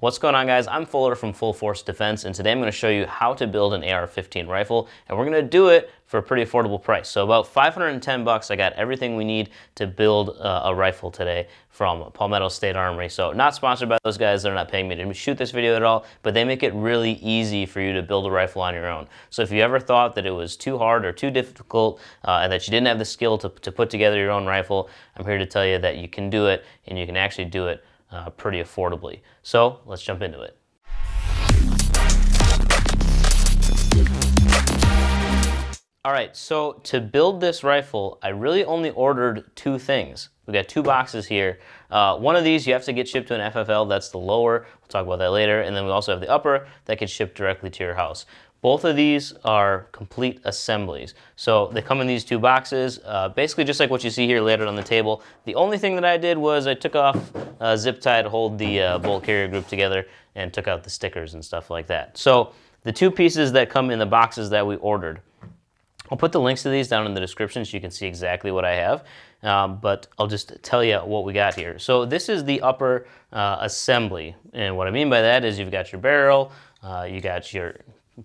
What's going on, guys? I'm Fuller from Full Force Defense, and today I'm going to show you how to build an AR-15 rifle, and we're going to do it for a pretty affordable price. So about 510 bucks, I got everything we need to build a rifle today from Palmetto State Armory. So not sponsored by those guys, they're not paying me to shoot this video at all, but they make it really easy for you to build a rifle on your own. So if you ever thought that it was too hard or too difficult, and that you didn't have the skill to put together your own rifle, I'm here to tell you that you can do it, and you can actually do it pretty affordably. So let's jump into it. All right, so to build this rifle, I really only ordered two things. We got two boxes here. One of these you have to get shipped to an FFL, that's the lower. We'll talk about that later. And then we also have the upper that gets shipped directly to your house. Both of these are complete assemblies. So they come in these two boxes, basically just like what you see here laid out on the table. The only thing that I did was I took off a zip tie to hold the bolt carrier group together and took out the stickers and stuff like that. So the two pieces that come in the boxes that we ordered, I'll put the links to these down in the description so you can see exactly what I have, but I'll just tell you what we got here. So this is the upper assembly, and what I mean by that is you've got your barrel, you got your,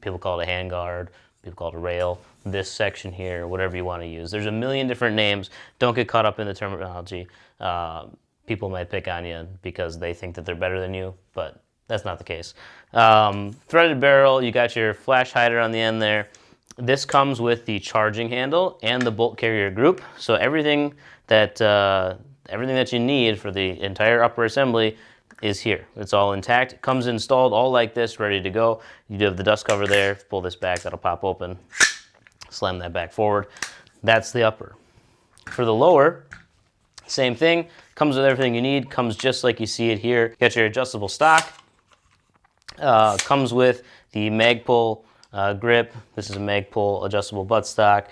people call it a handguard, people call it a rail, this section here, whatever you want to use. There's a million different names. Don't get caught up in the terminology. People might pick on you because they think that they're better than you, but that's not the case. Threaded barrel, you got your flash hider on the end there. This comes with the charging handle and the bolt carrier group. So everything that you need for the entire upper assembly is here. It's all intact. It comes installed all like this, ready to go. You do have the dust cover there. Pull this back, that'll pop open. Slam that back forward. That's the upper. For the lower, same thing. Comes with everything you need. Comes just like you see it here. You got your adjustable stock. Comes with the Magpul grip. This is a Magpul adjustable buttstock.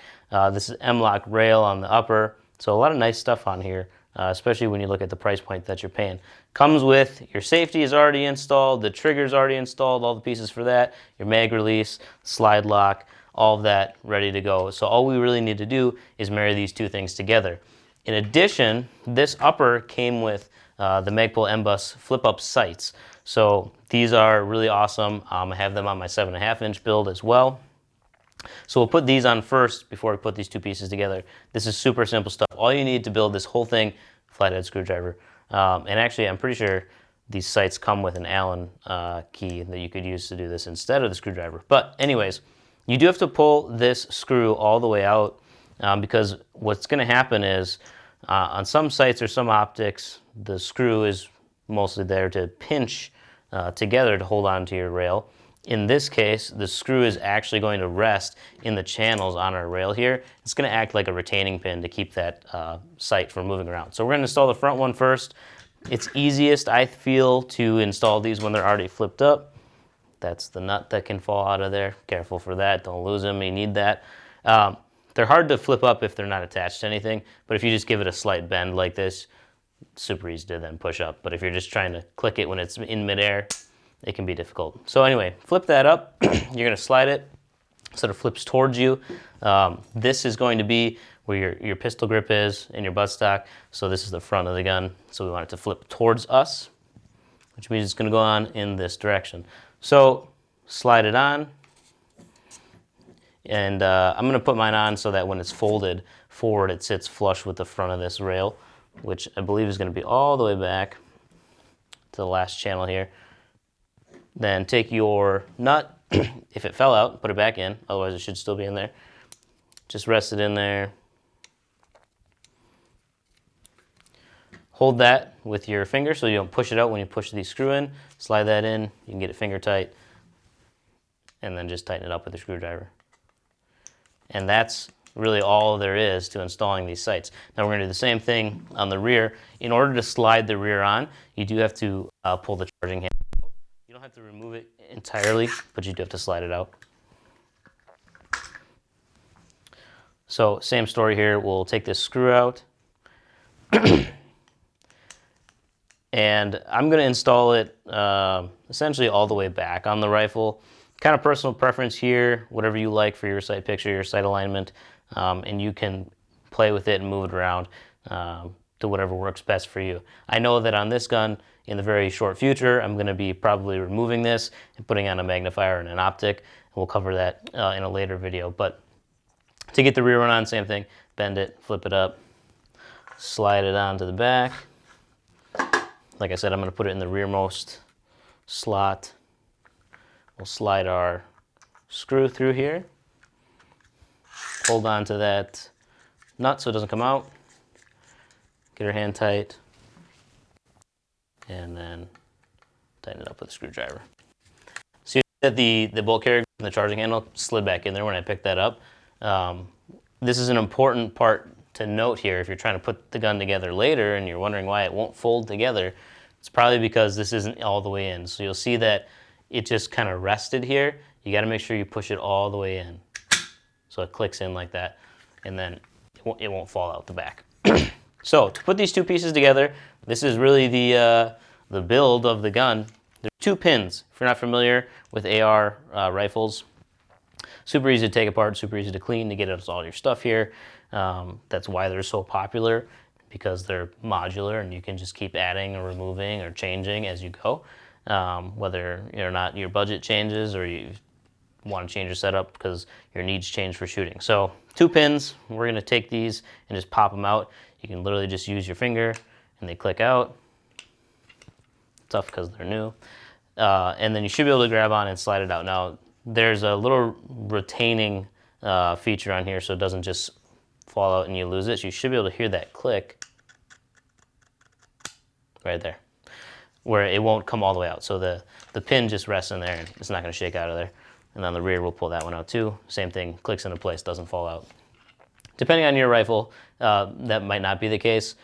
This is M-LOK rail on the upper. So a lot of nice stuff on here, especially when you look at the price point that you're paying. Comes with your safety is already installed, the trigger's already installed, all the pieces for that, your mag release, slide lock, all of that ready to go. So all we really need to do is marry these two things together. In addition, this upper came with the Magpul M-Bus flip-up sights. So these are really awesome. I have them on my 7.5-inch build as well. So we'll put these on first before we put these two pieces together. This is super simple stuff. All you need to build this whole thing, flathead screwdriver. And actually, I'm pretty sure these sights come with an Allen key that you could use to do this instead of the screwdriver. But anyways, you do have to pull this screw all the way out because what's going to happen is on some sights or some optics, the screw is mostly there to pinch together to hold on to your rail. In this case, the screw is actually going to rest in the channels on our rail here. It's going to act like a retaining pin to keep that sight from moving around. So we're going to install the front one first. It's easiest, I feel, to install these when they're already flipped up. That's the nut that can fall out of there. Careful for that. Don't lose them. You need that. They're hard to flip up if they're not attached to anything, but if you just give it a slight bend like this, super easy to then push up. But if you're just trying to click it when it's in midair, it can be difficult. So anyway, flip that up. You're going to slide it so it flips towards you. This is going to be where your pistol grip is and your buttstock. So this is the front of the gun. So we want it to flip towards us, which means it's going to go on in this direction. So slide it on. And I'm going to put mine on so that when it's folded forward, it sits flush with the front of this rail, which I believe is going to be all the way back to the last channel here. Then take your nut, if it fell out, put it back in, otherwise it should still be in there. Just rest it in there. Hold that with your finger so you don't push it out when you push the screw in. Slide that in, you can get it finger tight, and then just tighten it up with a screwdriver. And that's really all there is to installing these sights. Now we're going to do the same thing on the rear. In order to slide the rear on, you do have to pull the charging handle. You don't have to remove it entirely, but you do have to slide it out. So same story here. We'll take this screw out. And I'm going to install it essentially all the way back on the rifle. Kind of personal preference here, whatever you like for your sight picture, your sight alignment, and you can play with it and move it around. to whatever works best for you. I know that on this gun, in the very short future, I'm going to be probably removing this and putting on a magnifier and an optic. We'll cover that in a later video. But to get the rear one on, same thing. Bend it, flip it up, slide it onto the back. Like I said, I'm going to put it in the rearmost slot. We'll slide our screw through here. Hold on to that nut so it doesn't come out. Get our hand tight. And then tighten it up with a screwdriver. See that the bolt carrier and the charging handle slid back in there when I picked that up. This is an important part to note here. If you're trying to put the gun together later and you're wondering why it won't fold together, it's probably because this isn't all the way in. So you'll see that it just kind of rested here. You got to make sure you push it all the way in. So it clicks in like that, and then it won't fall out the back. So to put these two pieces together, this is really the build of the gun. There's two pins. If you're not familiar with AR rifles, super easy to take apart, super easy to clean, to get out all your stuff here. That's why they're so popular, because they're modular and you can just keep adding or removing or changing as you go. Whether or not your budget changes or you want to change your setup because your needs change for shooting. So two pins, we're going to take these and just pop them out. You can literally just use your finger and they click out. Tough because they're new. And then you should be able to grab on and slide it out. Now there's a little retaining feature on here so it doesn't just fall out and you lose it. So you should be able to hear that click right there, where it won't come all the way out. So the pin just rests in there and it's not going to shake out of there. And on the rear, we'll pull that one out too. Same thing, clicks into place, doesn't fall out. Depending on your rifle, that might not be the case.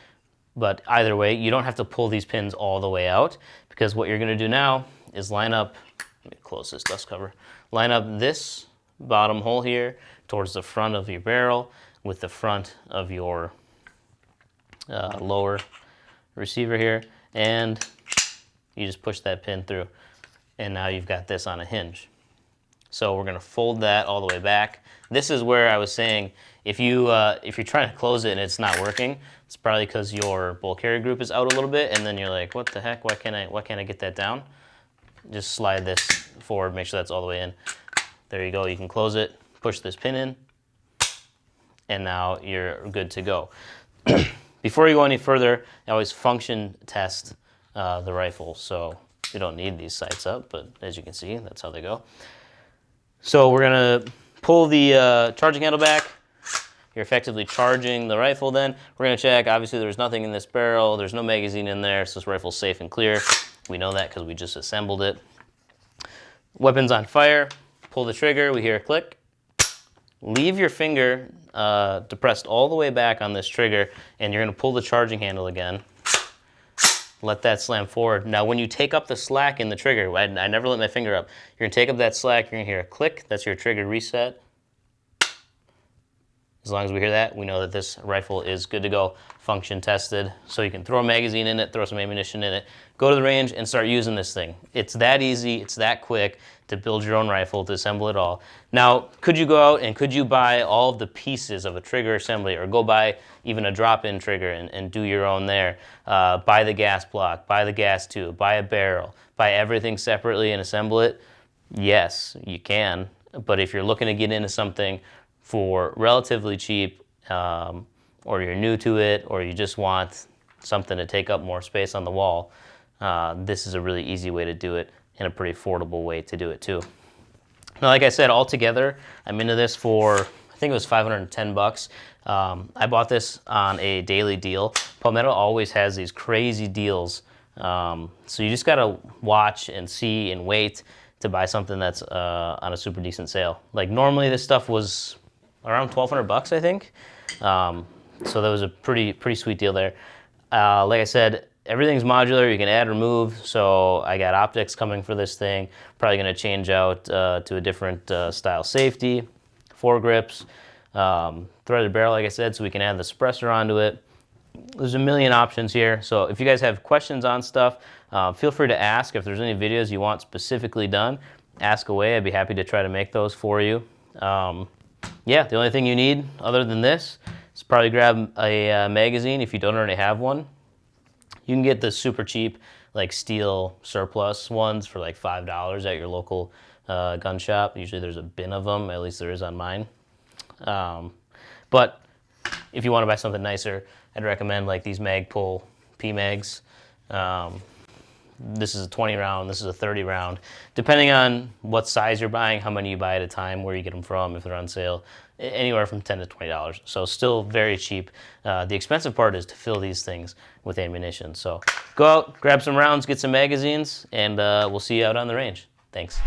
But either way, you don't have to pull these pins all the way out, because what you're going to do now is line up, let me close this dust cover, line up this bottom hole here towards the front of your barrel with the front of your lower receiver here, and you just push that pin through, and now you've got this on a hinge. So we're going to fold that all the way back. This is where I was saying, if you're trying to close it and it's not working, it's probably because your bolt carrier group is out a little bit, and then you're like, what the heck? Why can't I get that down? Just slide this forward, make sure that's all the way in. There you go. You can close it, push this pin in, and now you're good to go. Before you go any further, I always function test the rifle. So you don't need these sights up, but as you can see, that's how they go. So we're gonna pull the charging handle back. You're effectively charging the rifle then. We're gonna check, obviously there's nothing in this barrel, there's no magazine in there, so this rifle's safe and clear. We know that because we just assembled it. Weapon's on fire, pull the trigger, we hear a click. Leave your finger depressed all the way back on this trigger, and you're gonna pull the charging handle again. Let that slam forward. Now when you take up the slack in the trigger, I never let my finger up. You're gonna take up that slack, you're gonna hear a click, that's your trigger reset. As long as we hear that, we know that this rifle is good to go, function tested. So you can throw a magazine in it, throw some ammunition in it, go to the range and start using this thing. It's that easy, it's that quick to build your own rifle, to assemble it all. Now, could you go out and could you buy all of the pieces of a trigger assembly, or go buy even a drop-in trigger and do your own there? Buy the gas block, buy the gas tube, buy a barrel, buy everything separately and assemble it? Yes, you can. But if you're looking to get into something for relatively cheap, or you're new to it, or you just want something to take up more space on the wall, this is a really easy way to do it, and a pretty affordable way to do it too. Now, like I said, altogether, I'm into this for, I think it was 510 bucks. I bought this on a daily deal. Palmetto always has these crazy deals. So you just gotta watch and see and wait to buy something that's on a super decent sale. Like normally this stuff was around 1,200 bucks, I think. So that was a pretty sweet deal there. Like I said, everything's modular, you can add, remove, so I got optics coming for this thing. Probably gonna change out to a different style safety, foregrips, threaded barrel, like I said, so we can add the suppressor onto it. There's a million options here, so if you guys have questions on stuff, feel free to ask. If there's any videos you want specifically done, ask away. I'd be happy to try to make those for you. Yeah, the only thing you need other than this, So probably grab a magazine if you don't already have one. You can get the super cheap, like steel surplus ones for like $5 at your local gun shop. Usually there's a bin of them, at least there is on mine. But if you want to buy something nicer, I'd recommend like these Magpul P-Mags. This is a 20 round, this is a 30 round. Depending on what size you're buying, how many you buy at a time, where you get them from, if they're on sale, anywhere from $10 to $20. So still very cheap. The expensive part is to fill these things with ammunition. So go out, grab some rounds, get some magazines, and we'll see you out on the range. Thanks.